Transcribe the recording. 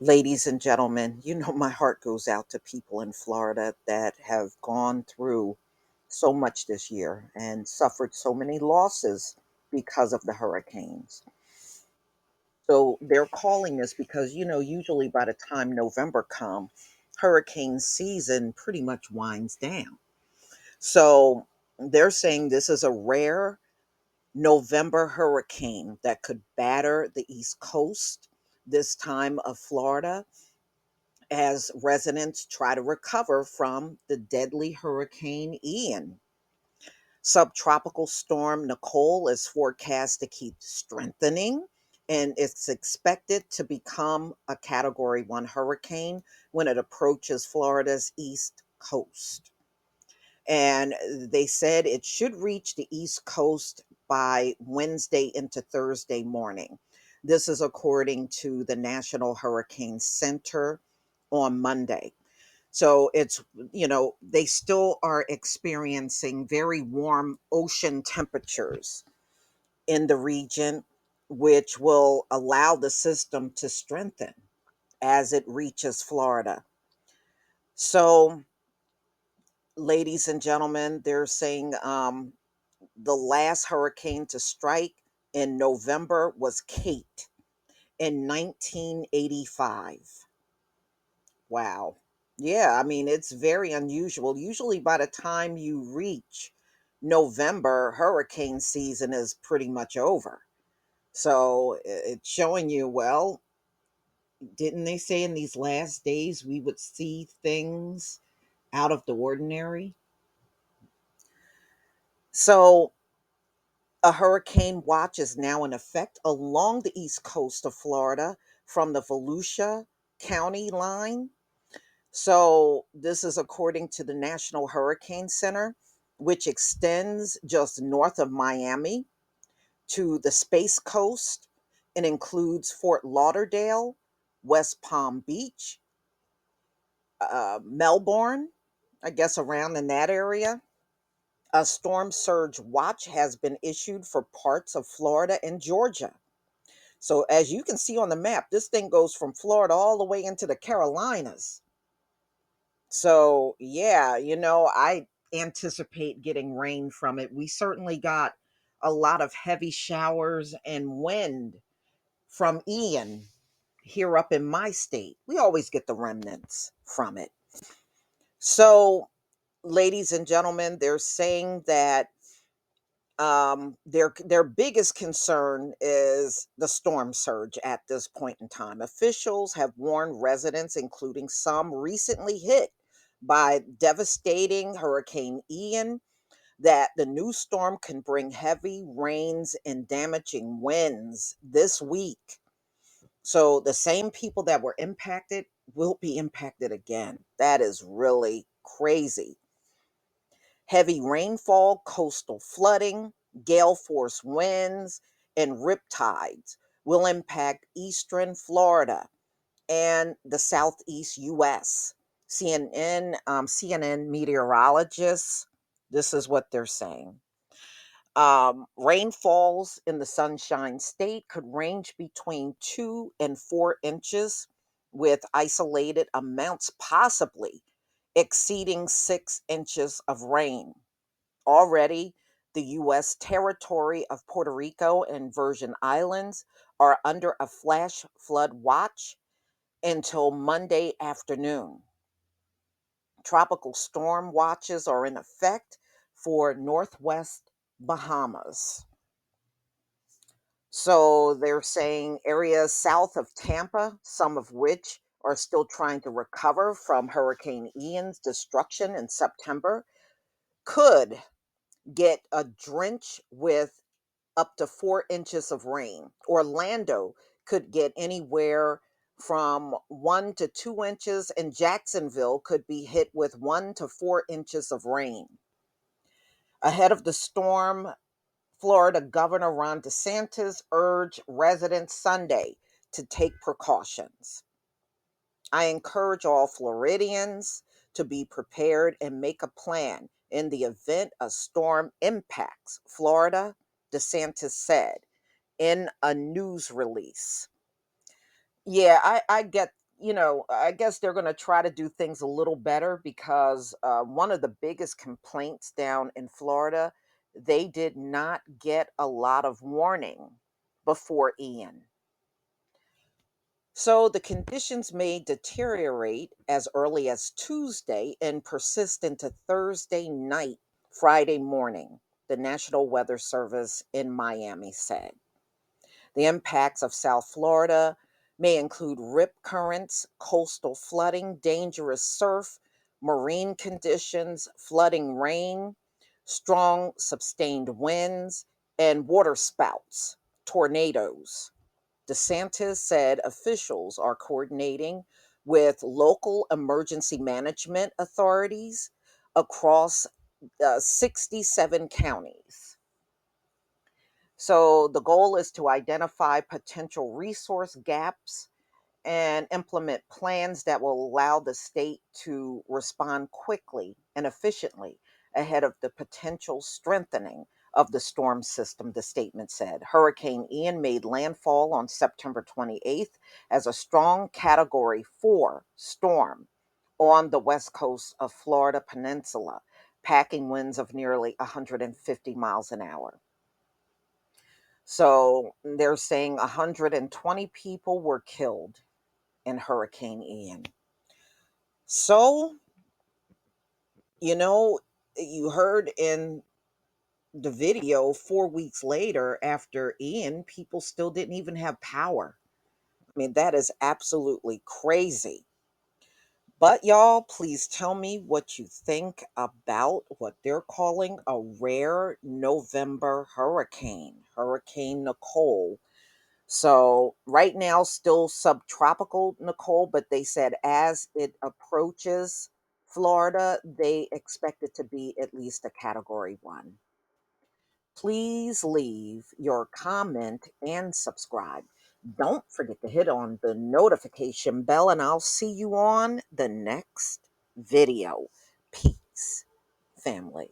Ladies and gentlemen, my heart goes out to people in Florida that have gone through so much this year and suffered so many losses because of the hurricanes. So they're calling this because, usually by the time November comes, hurricane season pretty much winds down. So they're saying this is a rare November hurricane that could batter the East Coast this time of Florida as residents try to recover from the deadly Hurricane Ian. Subtropical storm Nicole is forecast to keep strengthening, and it's expected to become a Category 1 hurricane when it approaches Florida's east coast. And they said it should reach the east coast by Wednesday into Thursday morning. This is according to the National Hurricane Center on Monday. So they still are experiencing very warm ocean temperatures in the region, which will allow the system to strengthen as it reaches Florida. So, ladies and gentlemen, they're saying the last hurricane to strike in November was Kate in 1985. Wow. Yeah, I mean, it's very unusual. Usually, by the time you reach November, hurricane season is pretty much over. So it's showing you, well, didn't they say in these last days we would see things out of the ordinary? So a hurricane watch is now in effect along the east coast of Florida from the Volusia County line. So, this is according to the National Hurricane Center, which extends just north of Miami to the Space Coast and includes Fort Lauderdale, West Palm Beach, Melbourne, I guess around in that area. A storm surge watch has been issued for parts of Florida and Georgia. So, as you can see on the map, this thing goes from Florida all the way into the Carolinas. So, yeah, I anticipate getting rain from it. We certainly got a lot of heavy showers and wind from Ian here up in my state. We always get the remnants from it. So, ladies and gentlemen, they're saying that their biggest concern is the storm surge at this point in time. Officials have warned residents, including some recently hit by devastating Hurricane Ian, that the new storm can bring heavy rains and damaging winds this week. So the same people that were impacted will be impacted again. That is really crazy. Heavy rainfall, coastal flooding, gale force winds, and riptides will impact eastern Florida and the southeast U.S. CNN meteorologists, this is what they're saying. Rainfalls in the Sunshine State could range between 2 and 4 inches, with isolated amounts possibly exceeding 6 inches of rain. Already, the U.S. territory of Puerto Rico and Virgin Islands are under a flash flood watch until Monday afternoon. Tropical storm watches are in effect for Northwest Bahamas. So they're saying areas south of Tampa, some of which are still trying to recover from Hurricane Ian's destruction in September, could get a drench with up to 4 inches of rain. Orlando could get anywhere from 1 to 2 inches, and Jacksonville could be hit with 1 to 4 inches of rain. Ahead of the storm, Florida Governor Ron DeSantis urged residents Sunday to take precautions. I encourage all Floridians to be prepared and make a plan in the event a storm impacts Florida, DeSantis said in a news release. Yeah, I get I guess they're going to try to do things a little better because one of the biggest complaints down in Florida, they did not get a lot of warning before Ian. So the conditions may deteriorate as early as Tuesday and persist into Thursday night, Friday morning, the National Weather Service in Miami said. The impacts of South Florida may include rip currents, coastal flooding, dangerous surf, marine conditions, flooding rain, strong sustained winds, and water spouts, tornadoes. DeSantis said officials are coordinating with local emergency management authorities across 67 counties. So the goal is to identify potential resource gaps and implement plans that will allow the state to respond quickly and efficiently ahead of the potential strengthening of the storm system, the statement said. Hurricane Ian made landfall on September 28th as a strong Category 4 storm on the west coast of Florida Peninsula, packing winds of nearly 150 miles an hour. So they're saying 120 people were killed in Hurricane Ian. So, you know, you heard in the video 4 weeks later after Ian, people still didn't even have power. I mean, that is absolutely crazy. But y'all, please tell me what you think about what they're calling a rare November hurricane, Hurricane Nicole. So right now, still subtropical, Nicole, but they said as it approaches Florida, they expect it to be at least a Category 1. Please leave your comment and subscribe. Don't forget to hit on the notification bell, and I'll see you on the next video. Peace, family.